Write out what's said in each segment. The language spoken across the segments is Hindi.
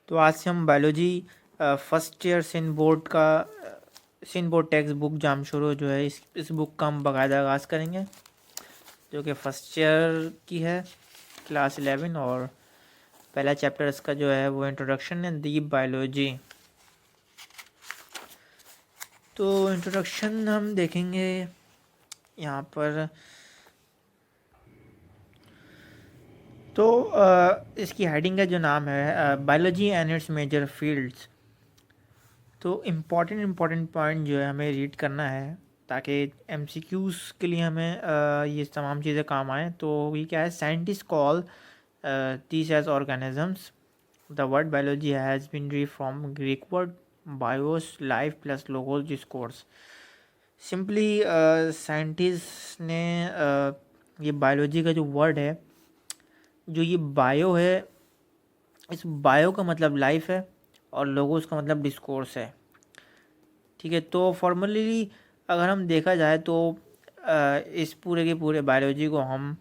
तो आज से हम बायोलॉजी फर्स्ट ईयर सिन बोर्ड टेक्स्ट बुक जाम शुरू जो है इस बुक का हम बाकायदा आगाज़ करेंगे, जो कि फर्स्ट ईयर की है, क्लास 11। और पहला चैप्टर इसका जो है वो इंट्रोडक्शन है दी बायोलॉजी। तो इंट्रोडक्शन हम देखेंगे यहाँ पर। तो इसकी हेडिंग का जो नाम है biology and its major fields. तो इम्पॉर्टेंट पॉइंट जो है हमें रीड करना है ताकि एमसीक्यूज़ के लिए हमें ये तमाम चीज़ें काम आएँ। तो ये क्या है, scientist call these as organisms. The word biology has been derived from Greek word bios, life plus logos, discourse. Simply scientist ने ये बायोलॉजी का जो वर्ड है, जो ये बायो है, इस बायो का मतलब लाइफ है और लोगोस का मतलब डिस्कोर्स है। ठीक है, तो फॉर्मली अगर हम देखा जाए तो इस पूरे के पूरे बायोलॉजी को हम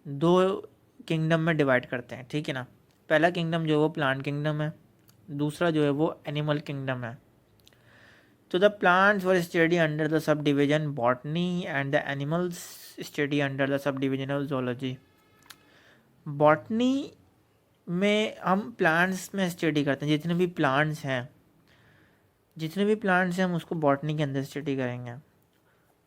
दो किंगडम में डिवाइड करते हैं। ठीक है ना, पहला किंगडम जो है वो प्लांट किंगडम है, दूसरा जो है वो एनिमल किंगडम है। तो the plants were study under the sub division botany and the animals study under the sub division of zoology. Botany में हम प्लांट्स में स्टडी करते हैं, जितने भी प्लांट्स हैं हम उसको बॉटनी के अंदर स्टडी करेंगे,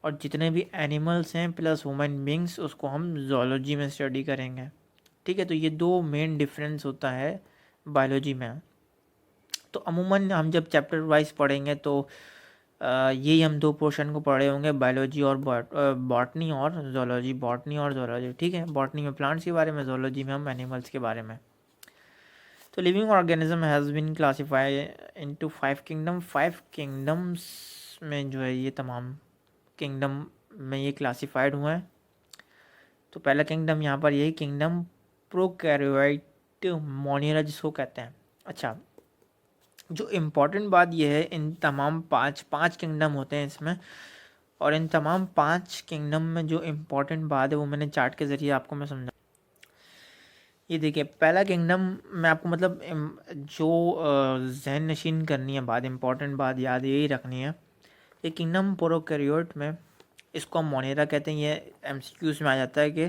और जितने भी एनिमल्स हैं प्लस ह्यूमन बींग्स उसको हम जोलॉजी में स्टडी करेंगे। ठीक है, तो ये दो मेन डिफरेंस होता है बायोलॉजी में। तो अमूमन हम जब चैप्टर वाइज पढ़ेंगे तो यही हम दो पोर्शन को पढ़े होंगे, बायोलॉजी और बॉटनी और जोलॉजी। ठीक है, बॉटनी में प्लांट्स के बारे में, जोलॉजी में हम एनिमल्स के बारे में। तो living organism has been classified into 5 kingdom. 5 kingdoms में जो है ये तमाम किंगडम में ये क्लासिफाइड हुए हैं। तो पहला किंगडम यहाँ पर यही किंगडम प्रोकैरियोट मोनिरा जिसको कहते हैं। अच्छा, जो इम्पोर्टेंट बात यह है, इन तमाम पाँच किंगडम होते हैं इसमें, और इन तमाम 5 किंगडम में जो इम्पोर्टेंट बात है वो मैंने चार्ट के ज़रिए आपको मैं समझा। ये देखिए, पहला किंगडम मैं आपको मतलब जो जहन नशीन करनी है बात, इम्पोर्टेंट बात याद यही रखनी है। ये किंगडम प्रोकैरियोट में, इसको हम मोनेरा कहते हैं। ये एमसीक्यूज में आ जाता है कि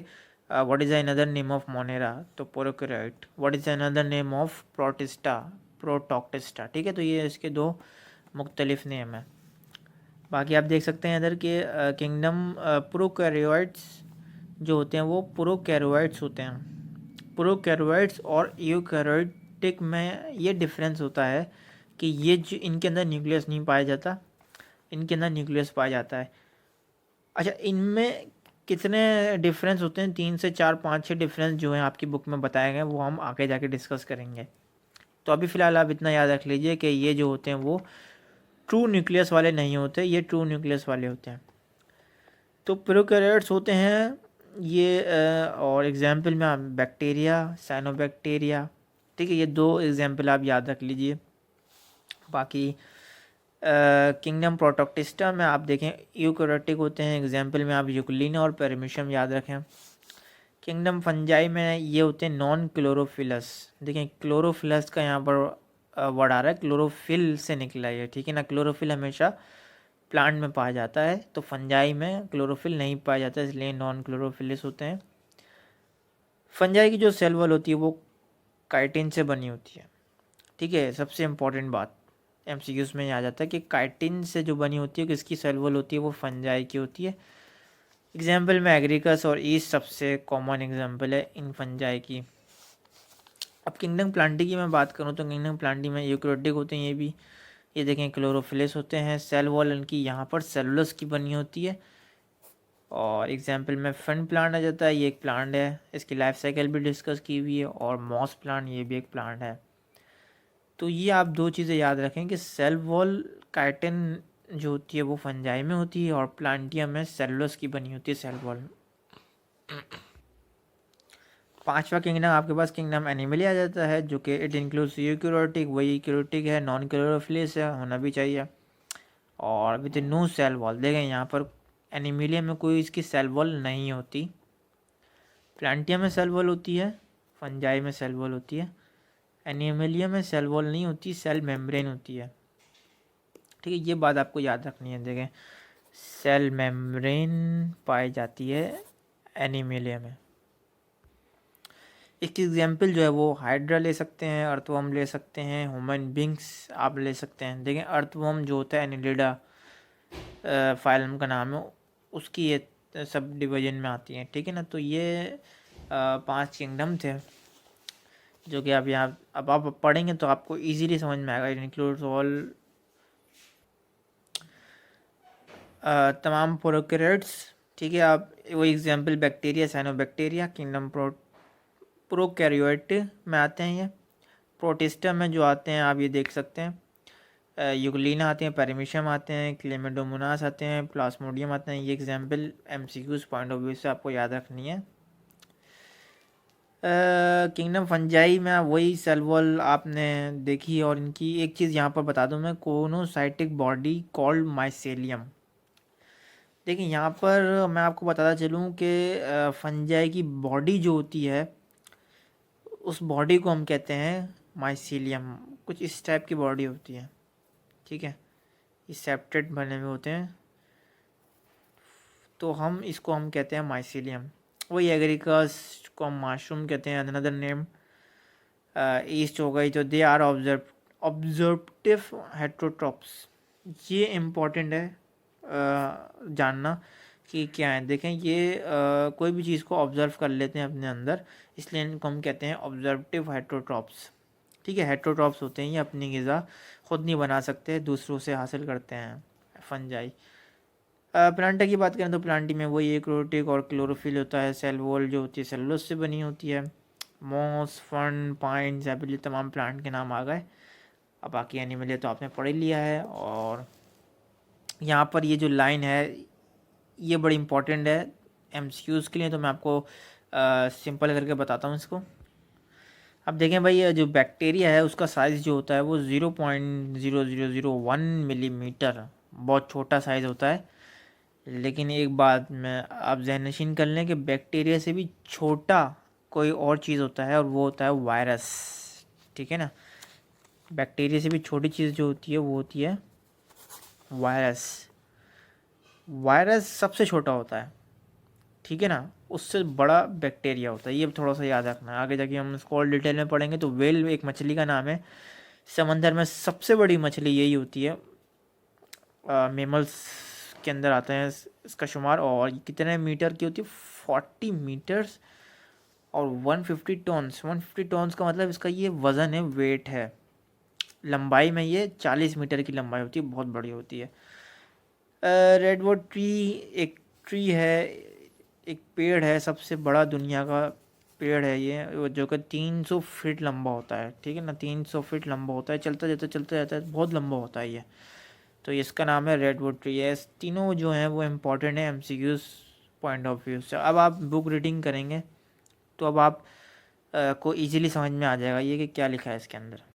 what is another name of monera, तो prokaryote. What is another name of protoctista. ठीक है, तो ये इसके दो मुख्तलिफ नेम हैं। बाकी आप देख सकते हैं इधर के किंगडम प्रोकैरियोट्स जो होते हैं वो प्रोकैरियोट्स होते हैं। प्रोकैरियोट्स और यूकैरियोटिक में ये डिफरेंस होता है कि ये जो इनके अंदर न्यूक्लियस नहीं पाया जाता, इनके अंदर न्यूक्लियस पाया जाता है। अच्छा, इनमें कितने डिफरेंस होते हैं? 3 से 4 5 6 डिफरेंस जो हैं आपकी बुक में बताए गए, वो हम आगे जाके डिस्कस करेंगे। तो अभी फ़िलहाल आप इतना याद रख लीजिए कि ये जो होते हैं वो ट्रू न्यूक्लियस वाले नहीं होते, ये ट्रू न्यूक्लियस वाले होते हैं। तो प्रोकैरियोट्स होते हैं ये और एग्जाम्पल में आप बैक्टीरिया, साइनोबैक्टीरिया। ठीक है, ये दो एग्जाम्पल आप याद रख लीजिए। बाकी किंगडम प्रोटोक्टिस्टा में आप देखें यूकैरियोटिक होते हैं, एग्जाम्पल में आप यूक्लिना और पेरिमिशियम याद रखें। किंगडम फंजाई में ये होते हैं नॉन क्लोरोफिलस। देखें, क्लोरोफिलस का यहाँ पर वर्ड आ रहा है, क्लोरोफिल से निकला है। ठीक है ना, क्लोरोफिल हमेशा प्लांट में पाया जाता है, तो फंजाई में क्लोरोफिल नहीं पाया जाता, इसलिए नॉन क्लोरोफिलस होते हैं। फंजाई की जो सेल वॉल होती है वो काइटिन से बनी होती है। ठीक है, सबसे इम्पोर्टेंट बात एमसीक्यूज़ में आ जाता है कि काइटिन से जो बनी होती है, किसकी सेल वॉल होती है, वो फंजाई की होती है। एग्जाम्पल में एग्रीकस और ईस्ट सबसे कॉमन एग्जाम्पल है इन फंजाई की। अब किंगडम प्लांटी की मैं बात करूँ तो किंगडम प्लांटी में यूकैरियोटिक होते हैं ये देखें क्लोरोफिलस होते हैं। सेल वॉल इनकी यहाँ पर सेलुलस की बनी होती है। और एग्जाम्पल में फन प्लांट आ जाता है, ये एक प्लांट है, इसकी लाइफ साइकिल भी डिस्कस की हुई है। और मॉस प्लांट, ये भी एक प्लांट है। तो ये आप दो चीज़ें याद रखें कि सेल वॉल काइटिन जो होती है वो फंजाई में होती है, और प्लांटिया में सेलुलस की बनी होती है सेल वॉल। पांचवा किंगडम आपके पास किंगडम एनिमली आ जाता है, जो कि इट इंक्लूड्स यूकैरियोटिक, वही यूकैरियोटिक है, नॉन क्लोरोफिलस है, होना भी चाहिए, और विद नो सेल वॉल। देखें यहाँ पर एनिमिलिया में कोई इसकी सेल वॉल नहीं होती। प्लांटिया में सेल वॉल होती है, फंजाई में सेल वॉल होती है, एनिमलिया में सेल वॉल नहीं होती, सेल मेम्ब्रेन होती है। ठीक है, ये बात आपको याद रखनी है। देखें, सेल मेम्ब्रेन पाई जाती है एनिमलिया में। एक एग्जाम्पल जो है वो हाइड्रा ले सकते हैं, अर्थवर्म ले सकते हैं, ह्यूमन बींग्स आप ले सकते हैं। देखें, अर्थवर्म जो होता है एनिलिडा फाइलम का नाम है, उसकी ये सब डिवीजन में आती हैं। ठीक है ना, तो ये 5 किंगडम थे जो कि आप यहाँ अब आप पढ़ेंगे तो आपको इजीली समझ में आएगा। इट इंक्लूड्स ऑल तमाम प्रोकैरियोट्स। ठीक है, आप वो example bacteria, cyanobacteria kingdom prokaryote में आते हैं। ये प्रोटिस्टा में जो आते हैं आप ये देख सकते हैं, यूग्लिना आते हैं, पैरामीशियम आते हैं, क्लेमिडोमोनास आते हैं, प्लाज्मोडियम आते हैं। ये example MCQs point of view से आपको याद रखनी है। किंगडम फंजाई में वही सेल वॉल आपने देखी। और इनकी एक चीज़ यहाँ पर बता दूँ मैं, कोनोसाइटिक बॉडी कॉल्ड माइसेलियम। देखिए यहाँ पर मैं आपको बताता चलूँ कि फंजाई की बॉडी जो होती है उस बॉडी को हम कहते हैं माइसीलियम। कुछ इस टाइप की बॉडी होती है। ठीक है, ये सेप्टेड बने हुए होते हैं, तो हम इसको हम कहते हैं माइसीलियम। वही एग्रीकस को हम मशरूम कहते हैं, अनदर नेम ईस्ट हो गई। तो दे आर ऑब्जर्वेटिव हेट्रोट्रॉप्स। ये इम्पोर्टेंट है जानना कि क्या है। देखें, ये कोई भी चीज़ को ऑब्जर्व कर लेते हैं अपने अंदर, इसलिए इनको हम कहते हैं ऑब्जर्वेटिव हेट्रोट्रॉप्स। ठीक है, हेट्रोट्रॉप्स होते हैं, ये अपनी ग़िज़ा खुद नहीं बना सकते, दूसरों से हासिल करते हैं फंजाई। प्लांटा की बात करें तो प्लांटी में वही एक्रोटिक और क्लोरोफिल होता है। सेल वॉल जो होती है सेलुलोज से बनी होती है। मॉस, फर्न, पाइन, जैपिल, तमाम प्लांट के नाम आ गए। अब बाकी एनिमल तो आपने पढ़ ही लिया है। और यहाँ पर ये जो लाइन है ये बड़ी इंपॉर्टेंट है एमसीक्यूज़ के लिए, तो मैं आपको सिंपल करके बताता हूँ इसको। अब देखें भाई, ये जो बैक्टीरिया है उसका साइज़ जो होता है वो 0.0001 मिलीमीटर, बहुत छोटा साइज़ होता है। लेकिन एक बात मैं आप ज़हननशीन कर लें कि बैक्टीरिया से भी छोटा कोई और चीज़ होता है, और वो होता है वायरस। ठीक है ना, बैक्टीरिया से भी छोटी चीज़ जो होती है वो होती है वायरस। वायरस सबसे छोटा होता है। ठीक है ना, उससे बड़ा बैक्टीरिया होता है। ये थोड़ा सा याद रखना है, आगे जाके हम इसको और डिटेल में पढ़ेंगे। तो व्हेल एक मछली का नाम है, समंदर में सबसे बड़ी मछली यही होती है। मेमल्स के अंदर आता है इसका शुमार। और कितने मीटर की होती है? 40 मीटर्स और 150 टन्स। 150 टन्स का मतलब इसका ये वज़न है, वेट है। लंबाई में ये 40 मीटर की लंबाई होती है, बहुत बड़ी होती है। रेडवुड ट्री एक ट्री है, एक पेड़ है, सबसे बड़ा दुनिया का पेड़ है ये, जो कि 300 फीट लंबा होता है। ठीक है ना, 300 फीट लंबा होता है, चलता जाता है, बहुत लंबा होता है ये। तो इसका नाम है रेडवुड ट्री है। तीनों जो हैं वो इम्पॉर्टेंट है एमसीक्यूज़ पॉइंट ऑफ व्यू से। अब आप बुक रीडिंग करेंगे तो अब आप को इजीली समझ में आ जाएगा ये कि क्या लिखा है इसके अंदर।